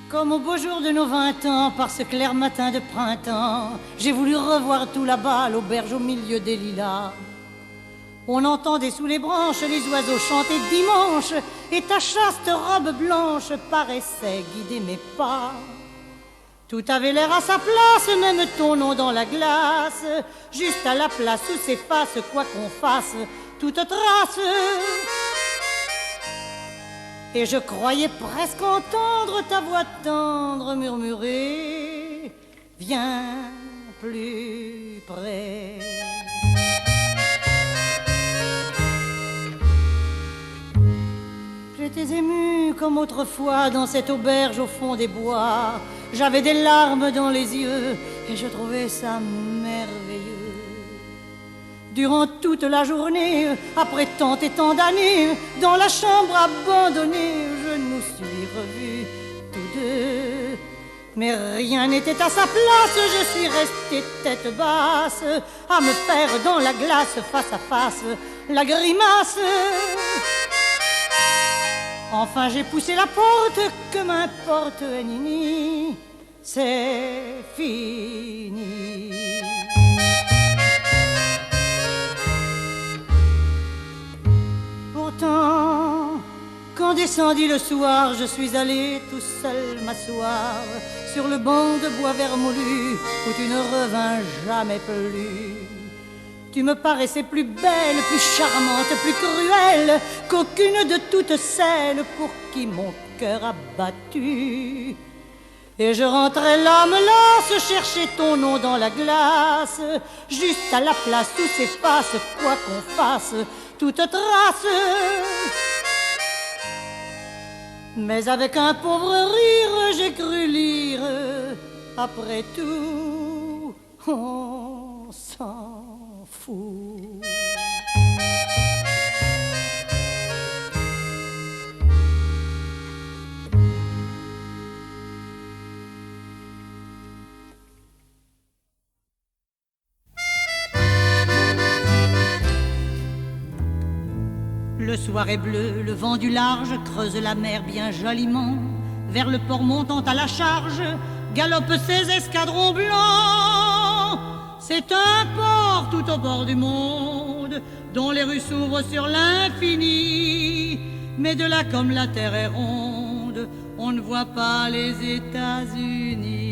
Comme au beau jour de nos 20 ans, par ce clair matin de printemps, j'ai voulu revoir tout là-bas, l'auberge au milieu des lilas. On entendait sous les branches les oiseaux chanter dimanche, et ta chaste robe blanche paraissait guider mes pas. Tout avait l'air à sa place, même ton nom dans la glace, juste à la place où s'efface, quoi qu'on fasse, toute trace. Et je croyais presque entendre ta voix tendre murmurer: viens plus près. J'étais émue comme autrefois dans cette auberge au fond des bois. J'avais des larmes dans les yeux et je trouvais ça merveilleux. Durant toute la journée, après tant et tant d'années, dans la chambre abandonnée, je nous suis revus tous deux. Mais rien n'était à sa place, je suis restée tête basse, à me faire dans la glace, face à face, la grimace. Enfin j'ai poussé la porte, que m'importe, Nini, c'est fini. Pourtant, quand descendit le soir, je suis allé tout seul m'asseoir sur le banc de bois vermoulu où tu ne revins jamais plus. Tu me paraissais plus belle, plus charmante, plus cruelle qu'aucune de toutes celles pour qui mon cœur a battu. Et je rentrais l'âme lasse chercher ton nom dans la glace, juste à la place où s'efface, quoi qu'on fasse, toute trace. Mais avec un pauvre rire, j'ai cru lire: après tout, on s'en fout. Le soir est bleu, le vent du large creuse la mer bien joliment. Vers le port montant à la charge galopent ses escadrons blancs. C'est un port tout au bord du monde, dont les rues s'ouvrent sur l'infini. Mais de là, comme la terre est ronde, on ne voit pas les États-Unis.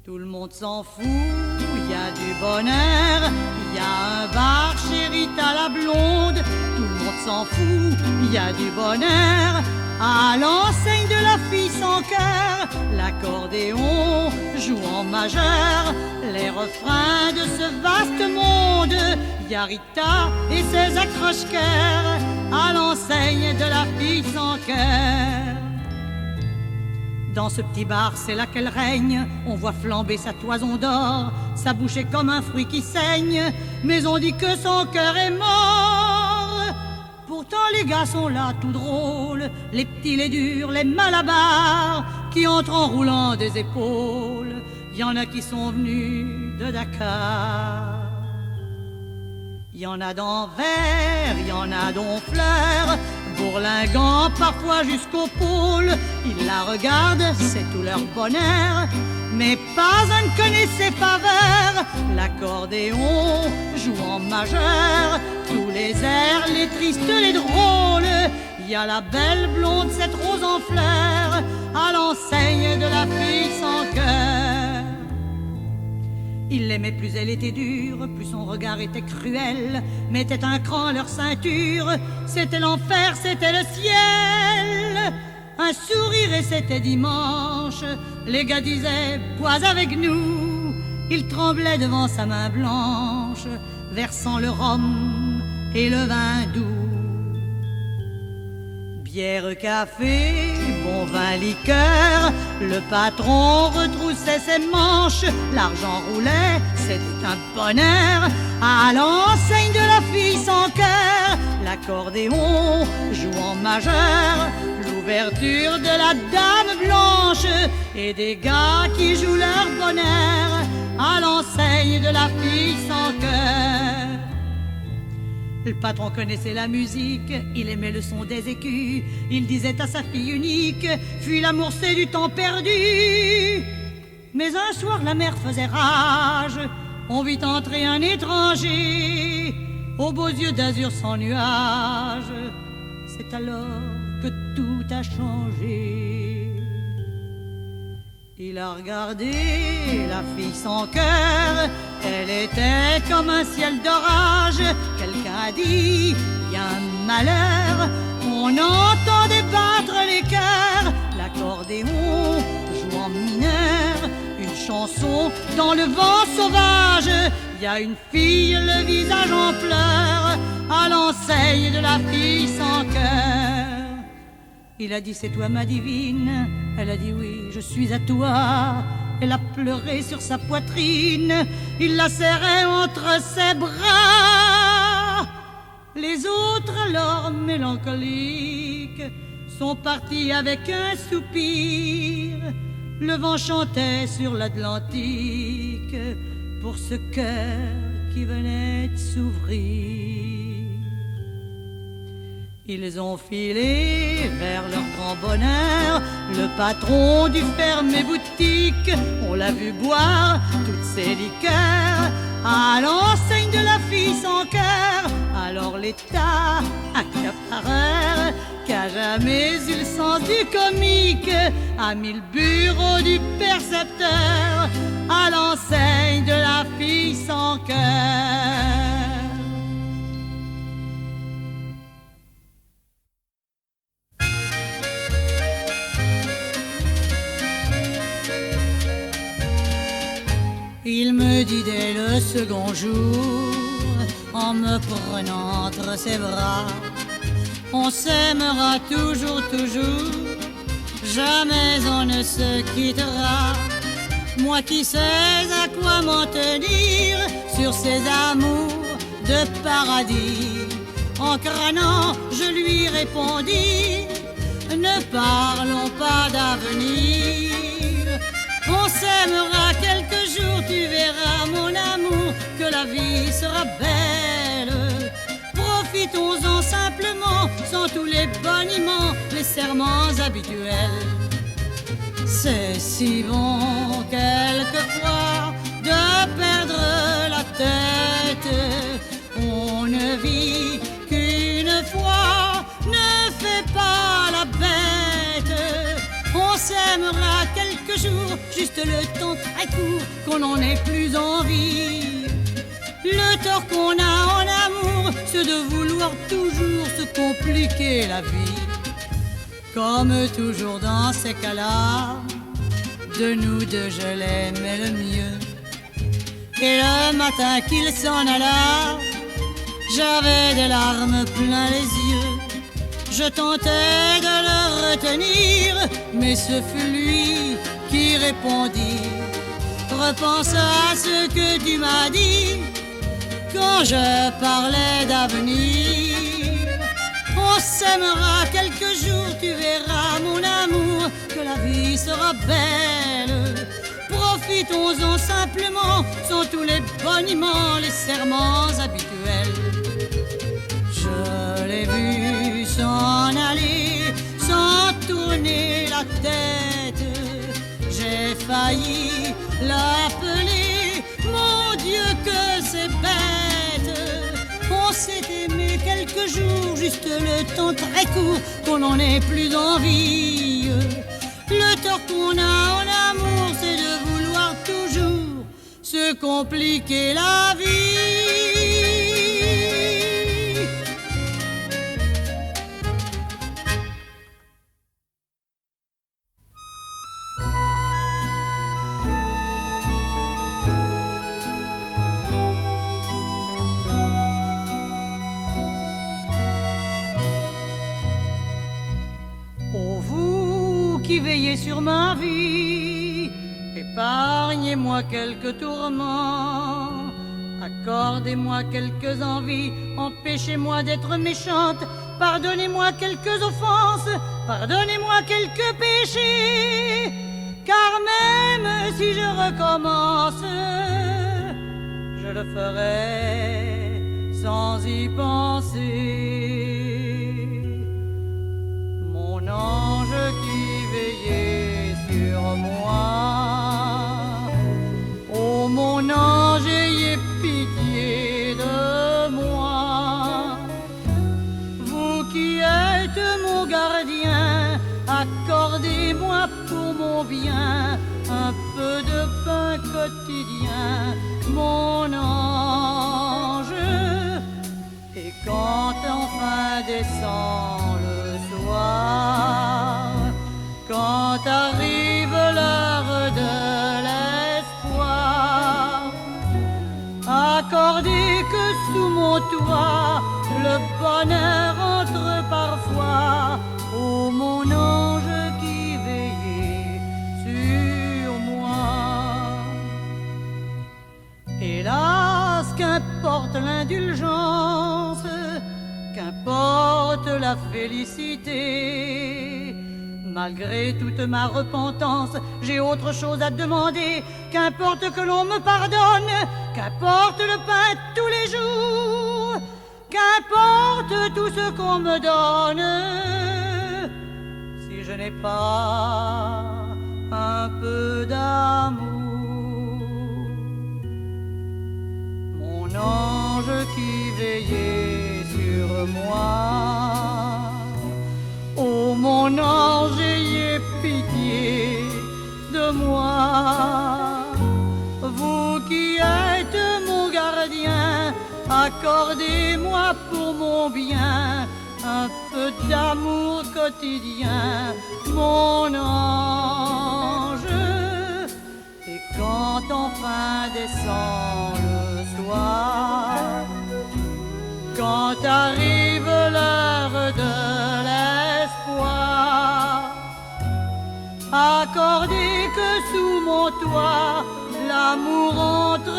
Tout le monde s'en fout, il y a du bonheur, il y a un bar chez Rita la blonde. Tout le monde s'en fout, il y a du bonheur à l'enseigne de la fille sans cœur. L'accordéon joue en majeur les refrains de ce vaste monde. Il y a Rita et ses accroche-cœurs à l'enseigne de la fille sans cœur. Dans ce petit bar, c'est là qu'elle règne. On voit flamber sa toison d'or, sa bouche est comme un fruit qui saigne, mais on dit que son cœur est mort. Pourtant les gars sont là tout drôles, les petits, les durs, les malabars, qui entrent en roulant des épaules. Y en a qui sont venus de Dakar. Y en a d'Anvers, y en a d'Honfleur, bourlinguant parfois jusqu'au pôle. Ils la regardent, c'est tout leur bonheur, mais pas un ne connaît ses faveurs. L'accordéon joue en majeur tous les airs, les tristes, les drôles. Y a la belle blonde, cette rose en fleurs, à l'enseigne de la fille sans cœur. Il l'aimait, plus elle était dure, plus son regard était cruel, mettait un cran à leur ceinture. C'était l'enfer, c'était le ciel. Un sourire et c'était dimanche. Les gars disaient: bois avec nous. Il tremblait devant sa main blanche, versant le rhum et le vin doux. Bière, café, bon vin, liqueur, le patron retroussait ses manches. L'argent roulait, c'était un bonheur, à l'enseigne de la fille sans cœur. L'accordéon joue en majeur l'ouverture de la dame blanche, et des gars qui jouent leur bonheur à l'enseigne de la fille sans cœur. Le patron connaissait la musique, il aimait le son des écus. Il disait à sa fille unique, fuis l'amour, c'est du temps perdu. Mais un soir la mer faisait rage, on vit entrer un étranger, aux beaux yeux d'azur sans nuage. C'est alors que tout a changé. Il a regardé la fille sans cœur, elle était comme un ciel d'orage. Quelqu'un a dit, il y a un malheur, on entendait battre les cœurs. L'accordéon joue en mineur, une chanson dans le vent sauvage. Il y a une fille, le visage en pleurs, à l'enseigne de la fille sans cœur. Il a dit, c'est toi ma divine. Elle a dit, oui, je suis à toi. Elle a pleuré sur sa poitrine. Il la serrait entre ses bras. Les autres, alors mélancoliques, sont partis avec un soupir. Le vent chantait sur l'Atlantique pour ce cœur qui venait de s'ouvrir. Ils ont filé vers leur grand bonheur. Le patron dut fermer boutique. On l'a vu boire toutes ses liqueurs à l'enseigne de la fille sans cœur. Alors l'État, accapareur, qu'a jamais eu le sens du comique, a mis le bureau du percepteur à l'enseigne de la fille sans cœur. Il me dit dès le second jour, en me prenant entre ses bras, on s'aimera toujours, toujours, jamais on ne se quittera. Moi qui sais à quoi m'en tenir sur ces amours de paradis, en crânant je lui répondis, ne parlons pas d'avenir. On s'aimera quelques jours, tu verras mon amour, que la vie sera belle. Profitons-en simplement, sans tous les boniments, les serments habituels. C'est si bon quelquefois de perdre la tête. On ne vit qu'une fois, ne fais pas la bête. On s'aimera quelques jours, juste le temps très court, qu'on n'en ait plus envie. Le tort qu'on a en amour, c'est de vouloir toujours se compliquer la vie. Comme toujours dans ces cas-là, de nous deux je l'aimais le mieux. Et le matin qu'il s'en alla, j'avais des larmes plein les yeux. Je tentais de le retenir, mais ce fut lui qui répondit. Repense à ce que tu m'as dit quand je parlais d'avenir. On s'aimera quelques jours, tu verras mon amour, que la vie sera belle. Profitons-en simplement, sans tous les boniments, les serments habituels. Je l'ai vu s'en aller, sans tourner la tête. J'ai failli l'appeler, mon Dieu que c'est bête. On s'est aimé quelques jours, juste le temps très court, qu'on n'en ait plus envie. Le tort qu'on a en amour, c'est de vouloir toujours se compliquer la vie. Veillez sur ma vie, épargnez-moi quelques tourments, accordez-moi quelques envies, empêchez-moi d'être méchante, pardonnez-moi quelques offenses, pardonnez-moi quelques péchés, car même si je recommence, je le ferai sans y penser. Mon ange qui veillait sur moi, oh mon ange, ayez pitié de moi. Vous qui êtes mon gardien, accordez-moi pour mon bien un peu de pain quotidien, mon ange. Et quand enfin descend le soir, quand arrive l'heure de l'espoir, accordez que sous mon toit le bonheur entre parfois, oh mon ange qui veillait sur moi. Hélas, qu'importe l'indulgence, qu'importe la félicité, malgré toute ma repentance, j'ai autre chose à demander. Qu'importe que l'on me pardonne, qu'importe le pain tous les jours, qu'importe tout ce qu'on me donne, si je n'ai pas un peu d'amour. Mon ange qui veillait sur moi, oh mon ange, ayez pitié de moi. Vous qui êtes mon gardien, accordez-moi pour mon bien un peu d'amour quotidien, mon ange. Et quand enfin descend le soir, quand arrive l'heure de l'espoir, accordez que sous mon toit l'amour entre